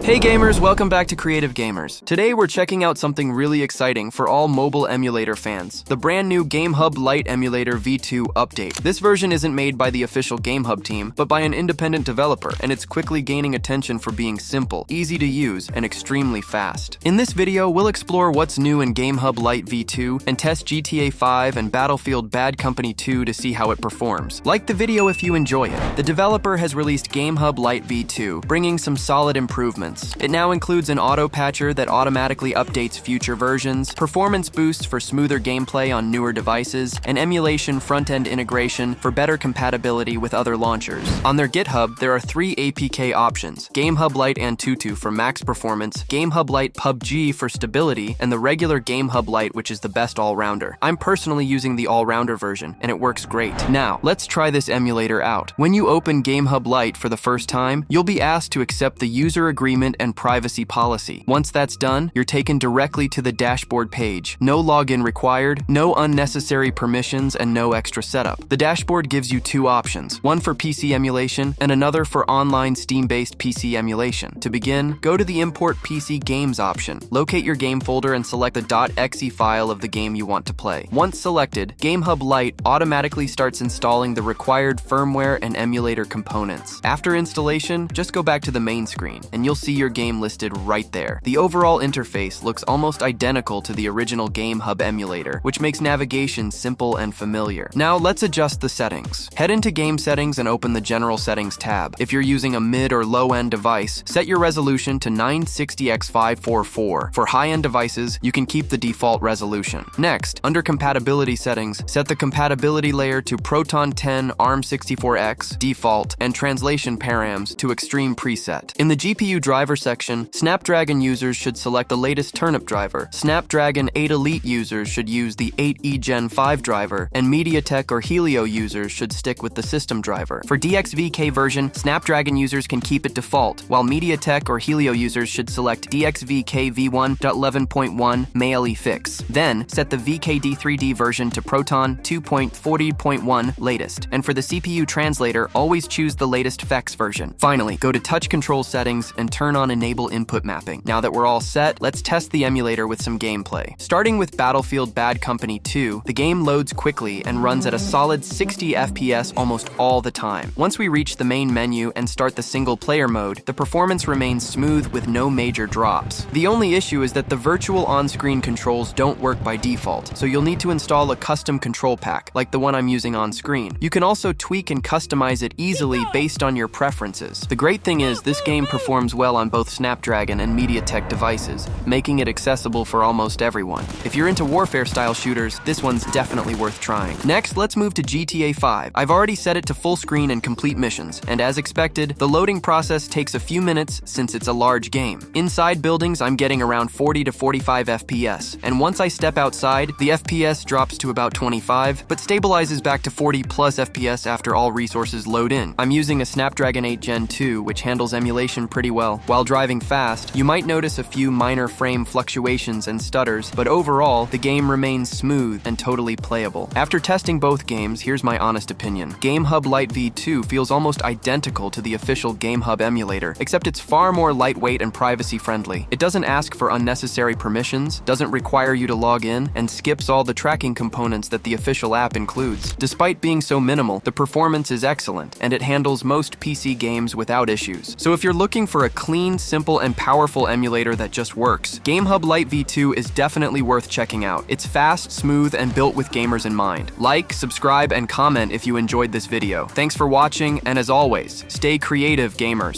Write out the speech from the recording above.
Hey gamers, welcome back to Creative Gamers. Today we're checking out something really exciting for all mobile emulator fans, the brand new GameHub Lite Emulator V2 update. This version isn't made by the official GameHub team, but by an independent developer, and it's quickly gaining attention for being simple, easy to use, and extremely fast. In this video, we'll explore what's new in GameHub Lite V2 and test GTA 5 and Battlefield Bad Company 2 to see how it performs. Like the video if you enjoy it. The developer has released GameHub Lite V2, bringing some solid improvements. It now includes an auto patcher that automatically updates future versions, performance boosts for smoother gameplay on newer devices, and emulation front-end integration for better compatibility with other launchers. On their GitHub, there are 3 APK options: GameHub Lite Antutu for max performance, GameHub Lite PUBG for stability, and the regular GameHub Lite, which is the best all-rounder. I'm personally using the all-rounder version, and it works great. Now, let's try this emulator out. When you open GameHub Lite for the first time, you'll be asked to accept the user agreement and privacy policy. Once that's done, you're taken directly to the dashboard page. No login required, no unnecessary permissions, and no extra setup. The dashboard gives you 2 options, one for PC emulation and another for online Steam-based PC emulation. To begin, go to the Import PC Games option. Locate your game folder and select the .exe file of the game you want to play. Once selected, GameHub Lite automatically starts installing the required firmware and emulator components. After installation, just go back to the main screen, and you'll see your game listed right there. The overall interface looks almost identical to the original GameHub emulator, which makes navigation simple and familiar. Now let's adjust the settings. Head into Game Settings and open the General Settings tab. If you're using a mid or low-end device, set your resolution to 960x544. For high-end devices, you can keep the default resolution. Next, under Compatibility Settings, set the compatibility layer to Proton 10 ARM64X default and translation params to Extreme preset. In the GPU driver section, Snapdragon users should select the latest turnip driver. Snapdragon 8 Elite users should use the 8E Gen 5 driver, and MediaTek or Helio users should stick with the system driver. For DXVK version, Snapdragon users can keep it default, while MediaTek or Helio users should select DXVK v1.11.1 Melee Fix. Then, set the VKD3D version to Proton 2.40.1 latest, and for the CPU translator, always choose the latest FEX version. Finally, go to Touch Control Settings and turn on Enable Input Mapping. Now that we're all set, let's test the emulator with some gameplay. Starting with Battlefield Bad Company 2, the game loads quickly and runs at a solid 60 FPS almost all the time. Once we reach the main menu and start the single-player mode, the performance remains smooth with no major drops. The only issue is that the virtual on-screen controls don't work by default, so you'll need to install a custom control pack, like the one I'm using on screen. You can also tweak and customize it easily based on your preferences. The great thing is, this game performs well on both Snapdragon and MediaTek devices, making it accessible for almost everyone. If you're into warfare-style shooters, this one's definitely worth trying. Next, let's move to GTA 5. I've already set it to full screen and complete missions, and as expected, the loading process takes a few minutes since it's a large game. Inside buildings, I'm getting around 40 to 45 FPS, and once I step outside, the FPS drops to about 25, but stabilizes back to 40 plus FPS after all resources load in. I'm using a Snapdragon 8 Gen 2, which handles emulation pretty well. While driving fast, you might notice a few minor frame fluctuations and stutters, but overall, the game remains smooth and totally playable. After testing both games, here's my honest opinion. GameHub Lite V2 feels almost identical to the official GameHub emulator, except it's far more lightweight and privacy-friendly. It doesn't ask for unnecessary permissions, doesn't require you to log in, and skips all the tracking components that the official app includes. Despite being so minimal, the performance is excellent, and it handles most PC games without issues. So if you're looking for a clean, simple, and powerful emulator that just works, GameHub Lite V2 is definitely worth checking out. It's fast, smooth, and built with gamers in mind. Like, subscribe, and comment if you enjoyed this video. Thanks for watching, and as always, stay creative, gamers.